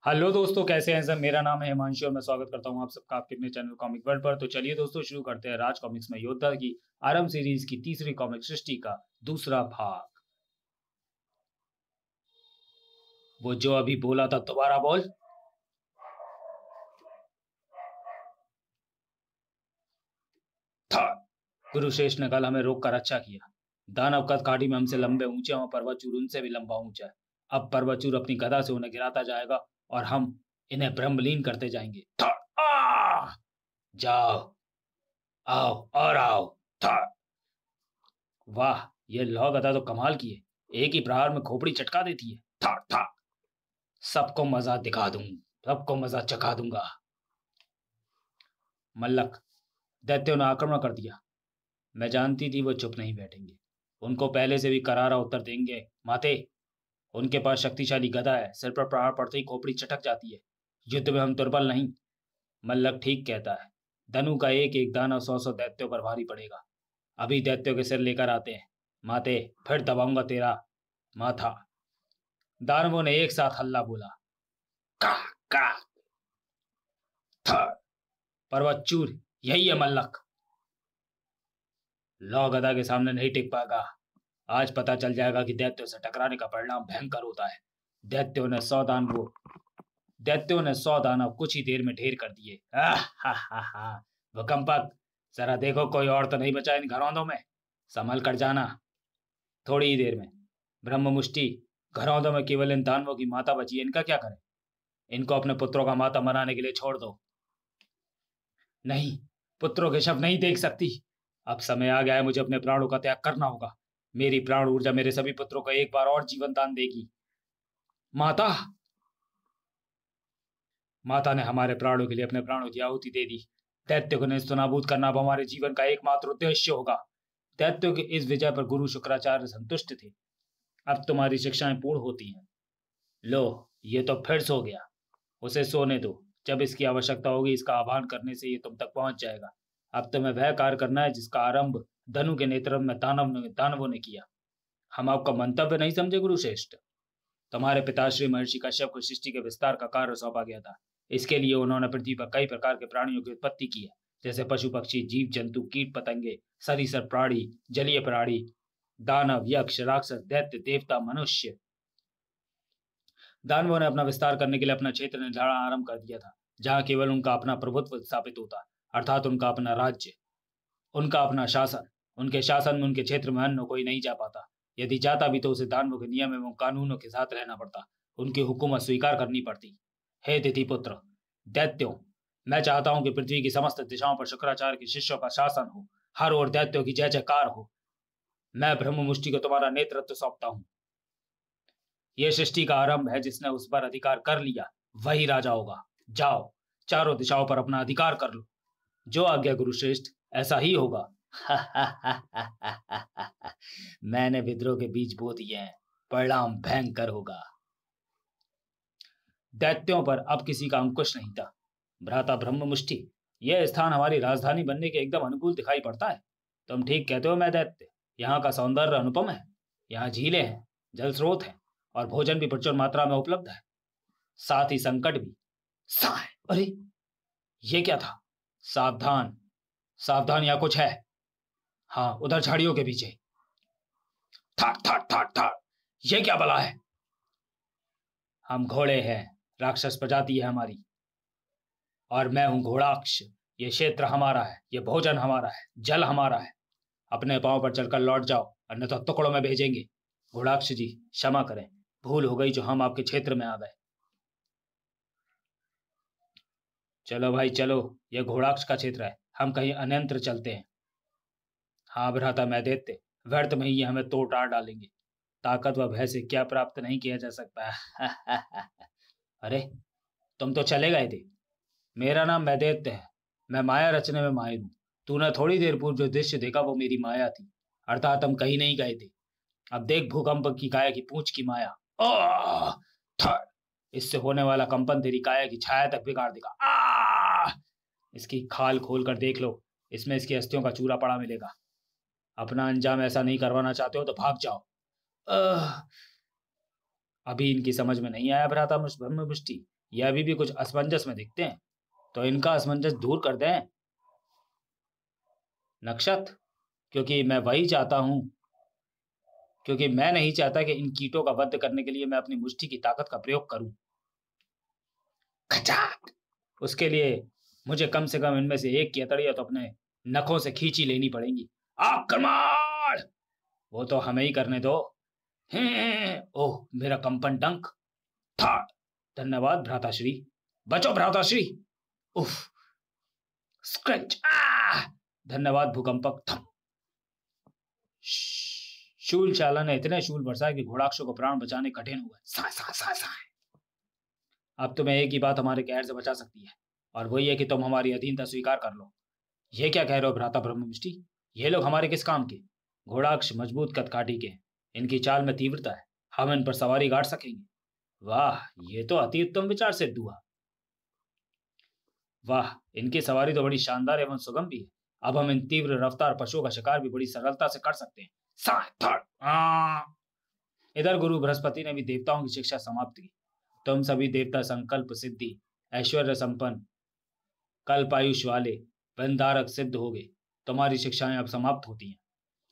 Hello दोस्तों, कैसे हैं सब। मेरा नाम है हिमांशु और मैं स्वागत करता हूं आप सबका आपके अपने चैनल कॉमिक वर्ल्ड पर। तो चलिए दोस्तों, शुरू करते हैं राज कॉमिक्स में योद्धा की आरंभ सीरीज की तीसरी कॉमिक सृष्टि का दूसरा भाग। वो जो अभी बोला था दोबारा बोल। था गुरुश्रेष्ठ ने कल हमें रोक कर अच्छा किया। दानव कद काठी में हमसे लंबे ऊंचे और पर्वतचूर उनसे भी लंबा ऊंचा है। अब पर्वतचूर अपनी गदा से उन्हें गिराता जाएगा और हम इन्हें ब्रह्मलीन करते जाएंगे। था आ! जाओ, आओ और आओ। था वाह, ये लौ गदा तो कमाल की है, एक ही प्रहार में खोपड़ी चटका देती है। था था सबको मजा दिखा दूं, सबको मजा चखा दूंगा। मल्लक, दैत्यों ने आक्रमण कर दिया। मैं जानती थी वो चुप नहीं बैठेंगे, उनको पहले से भी करारा उत्तर देंगे। माते, उनके पास शक्तिशाली गदा है, सिर पर प्रहार पड़ते ही खोपड़ी चटक जाती है। युद्ध में हम दुर्बल नहीं। मल्लक ठीक कहता है, धनु का एक एक दाना 100 दैत्यों पर भारी पड़ेगा। अभी दैत्यों के सिर लेकर आते हैं माते, फिर दबाऊंगा तेरा माथा। दानवों ने एक साथ हल्ला बोला। का का था पर्वतचूर, यही है मल्लक। लौ गदा के सामने नहीं टिक पाएगा। आज पता चल जाएगा कि दैत्यों से टकराने का परिणाम भयंकर होता है। दैत्यों ने 100 दानवों दैत्यों ने 100 दानव कुछ ही देर में ढेर कर दिए। हा भूकंपक, जरा देखो कोई और तो नहीं बचा इन घरौंदों में। संभल कर जाना। थोड़ी ही देर में ब्रह्म मुष्टि, घरौंदों में केवल इन दानवों की माता बची है, इनका क्या करें। इनको अपने पुत्रों का माता बनाने के लिए छोड़ दो। नहीं, पुत्रों के शव नहीं देख सकती। अब समय आ गया है, मुझे अपने प्राणों का त्याग करना होगा। मेरी प्राण ऊर्जा मेरे सभी पुत्रों को एक बार और जीवन दान देगी। माता माता ने हमारे प्राणों के लिए अपने प्राणों की आहुति दे दी। दैत्य को नेस्तनाबूद करना अब हमारे जीवन का एकमात्र उद्देश्य होगा। दैत्यों की इस विजय पर गुरु शुक्राचार्य संतुष्ट थे। अब तुम्हारी शिक्षाएं पूर्ण होती हैं। लो, ये तो फिर सो गया। उसे सोने दो, जब इसकी आवश्यकता होगी इसका आह्वान करने से ये तुम तक पहुंच जाएगा। अब तुम्हें वह कार्य करना है जिसका आरंभ धनु के नेतृत्व में दानवों ने किया। हम आपका मंतव्य नहीं समझे गुरुश्रेष्ठ। तुम्हारे पिताश्री महर्षि कश्यप को सृष्टि के विस्तार का कार्य सौंपा गया था। इसके लिए उन्होंने पृथ्वी पर कई प्रकार के प्राणियों की उत्पत्ति की है, जैसे पशु पक्षी, जीव जंतु, कीट पतंगे, सरीसृप प्राणी, जलीय प्राणी, दानव, यक्ष, राक्षस, दैत्य, देवता, मनुष्य। दानवों ने अपना विस्तार करने के लिए अपना क्षेत्र निर्धारण आरंभ कर दिया था, जहां केवल उनका अपना प्रभुत्व स्थापित होता, अर्थात उनका अपना राज्य, उनका अपना शासन। उनके शासन में उनके क्षेत्र में अन्य कोई नहीं जा पाता। यदि जाता भी तो उसे दानवों के नियम एवं कानूनों के साथ रहना पड़ता, उनकी हुकूमत स्वीकार करनी पड़ती। हे तिथि पुत्र दैत्यों, मैं चाहता हूं कि पृथ्वी की समस्त दिशाओं पर शुक्राचार्य के शिष्यों का शासन हो, हर ओर दैत्यों की जय जयकार हो। मैं ब्रह्म मुष्टि को तुम्हारा नेतृत्व सौंपता हूं। यह सृष्टि का आरंभ है, जिसने उस पर अधिकार कर लिया वही राजा होगा। जाओ, चारों दिशाओं पर अपना अधिकार कर लो। जो आज्ञा गुरुश्रेष्ठ, ऐसा ही होगा। मैंने विद्रोह के बीज बो दिए हैं, परिणाम भयंकर होगा। दैत्यों पर अब किसी का अंकुश नहीं था। भ्राता ब्रह्म मुष्टि, यह स्थान हमारी राजधानी बनने के एकदम अनुकूल दिखाई पड़ता है। तुम ठीक कहते हो मैं दैत्य। यहाँ का सौंदर्य अनुपम है। यहाँ झीलें हैं, जल स्रोत हैं और भोजन भी प्रचुर मात्रा में उपलब्ध है। साथ ही संकट भी। साय, अरे ये क्या था। सावधान, सावधान, यहाँ कुछ है। हाँ, उधर झाड़ियों के पीछे। ठाक ठाक ठाक ठाक, ये क्या बला है। हम घोड़े हैं, राक्षस प्रजाति है हमारी, और मैं हूं घोड़ाक्ष। ये क्षेत्र हमारा है, ये भोजन हमारा है, जल हमारा है। अपने पांव पर चलकर लौट जाओ, अन्यथा टुकड़ों में भेजेंगे। घोड़ाक्ष जी, क्षमा करें, भूल हो गई जो हम आपके क्षेत्र में आ गए। चलो भाई चलो, यह घोड़ाक्ष का क्षेत्र है, हम कहीं अन्यंत्र चलते हैं। हाँ भ्राता मैं देते, व्यर्थ में ही ये हमें तोड़ टाड़ डालेंगे। ताकत व भय से क्या प्राप्त नहीं किया जा सकता। अरे, तुम तो चले गए थे। मेरा नाम मैदेत्य है, मैं माया रचने में माहिर हूँ। तूने थोड़ी देर पूर्व जो दृश्य देखा वो मेरी माया थी, अर्थात हम कहीं नहीं गए थे। अब देख भूकंप की काया की पूंछ की माया। आह! इससे होने वाला कंपन तेरी काया की छाया तक बिगाड़ देगा। इसकी खाल खोल कर देख लो, इसमें इसकी अस्थियों का चूरा पड़ा मिलेगा। अपना अंजाम ऐसा नहीं करवाना चाहते हो तो भाग जाओ। अभी इनकी समझ में नहीं आया भ्राता ब्रह्म मुष्टि। ये अभी भी कुछ असमंजस में दिखते हैं, तो इनका असमंजस दूर कर दें नक्षत्र, क्योंकि मैं वही चाहता हूं, क्योंकि मैं नहीं चाहता कि इन कीटों का वध करने के लिए मैं अपनी मुष्टि की ताकत का प्रयोग करूं। खचाक! उसके लिए मुझे कम से कम इनमें से एक की अतड़ियां तो अपने नखों से खींची लेनी पड़ेंगी। आक्रमण! वो तो हमें ही करने दो। ओह, मेरा कंपन डंक था। धन्यवाद भ्राताश्री। बचो भ्राताश्री। उफ! स्क्रैच! धन्यवाद भूकंपक। थम! शूल चाला ने इतने शूल बरसाए कि घोड़ाक्ष को प्राण बचाने कठिन हुआ। सा सा सा सा। अब तुम्हें एक ही बात हमारे कहर से बचा सकती है, और वही है कि तुम हमारी अधीनता स्वीकार कर लो। ये क्या कह रहे हो भ्राता ब्रह्ममुष्टि? ये लोग हमारे किस काम के? घोड़ाक्ष मजबूत कदकाठी के, इनकी चाल में तीव्रता है, हम इन पर सवारी गाड़ सकेंगे। वाह, ये तो अति उत्तम विचार सिद्ध हुआ। वाह, इनकी सवारी तो बड़ी शानदार एवं सुगम भी है। अब हम इन तीव्र रफ्तार पशुओं का शिकार भी बड़ी सरलता से कर सकते हैं। इधर गुरु बृहस्पति ने भी देवताओं की शिक्षा समाप्त की। तुम सभी देवता संकल्प सिद्धि ऐश्वर्य संपन्न कल्पायुष वाले वंदारक सिद्ध हो गए। तुम्हारी शिक्षाएं अब समाप्त होती हैं।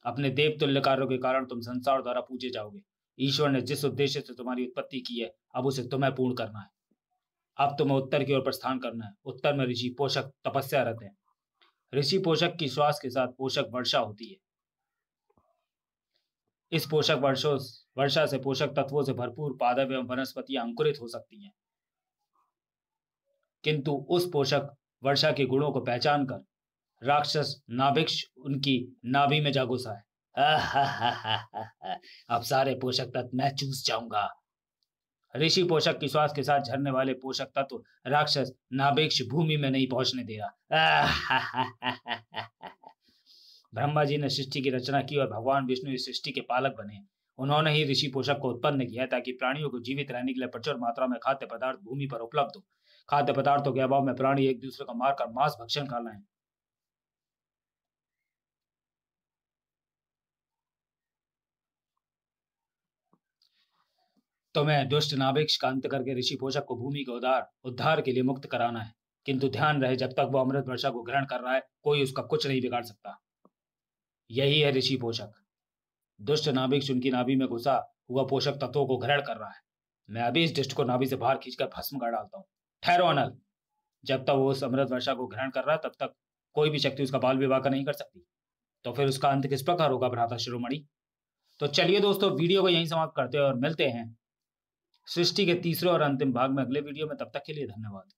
अपने देव तुल्य कार्यों के कारण तुम संसार द्वारा पूजे जाओगे। ईश्वर ने जिस उद्देश्य से तुम्हारी उत्पत्ति की है, अब उसे तुम्हें पूर्ण करना है। अब तुम्हें उत्तर की ओर प्रस्थान करना है। उत्तर में ऋषि पोषक तपस्यारत हैं। ऋषि पोषक की श्वास के साथ पोषक वर्षा होती है। इस पोषक वर्षा से पोषक तत्वों से भरपूर पादप एवं वनस्पतियां अंकुरित हो सकती हैं, किंतु उस पोषक वर्षा के गुणों को पहचान कर राक्षस नाभिक्ष उनकी नाभि में जा घुसा है। अब सारे पोषक तत्व मैं चूस जाऊंगा। ऋषि पोषक की श्वास के साथ झरने वाले पोषक तत्व राक्षस नाभिक्ष भूमि में नहीं पहुंचने दे रहा। ब्रह्मा जी ने सृष्टि की रचना की और भगवान विष्णु इस सृष्टि के पालक बने। उन्होंने ही ऋषि पोषक को उत्पन्न किया ताकि प्राणियों को जीवित रहने के लिए प्रचुर मात्रा में खाद्य पदार्थ भूमि पर उपलब्ध हो। खाद्य पदार्थों के अभाव में प्राणी एक दूसरे को मारकर मांस भक्षण कर रहे हैं। तुम्हें दुष्ट नाभिक्ष का अंत करके ऋषि पोषक को भूमि के उद्धार के लिए मुक्त कराना है, किंतु ध्यान रहे जब तक वो अमृत वर्षा को ग्रहण कर रहा है, कोई उसका कुछ नहीं बिगाड़ सकता। यही है ऋषि पोषक। दुष्ट नाभिक्ष उनकी नाभि में घुसा हुआ पोषक तत्वों को ग्रहण कर रहा है। मैं अभी इस दुष्ट को नाभि से बाहर खींचकर भस्म कर डालता हूँ। ठहरो अनल। जब तक वो उस अमृत वर्षा को ग्रहण कर रहा है, तब तक कोई भी शक्ति उसका बाल विवाह नहीं कर सकती। तो फिर उसका अंत किस प्रकार होगा भ्राता शिरोमणि? तो चलिए दोस्तों, वीडियो को यहीं समाप्त करते हैं और मिलते हैं सृष्टि के तीसरे और अंतिम भाग में अगले वीडियो में। तब तक के लिए धन्यवाद।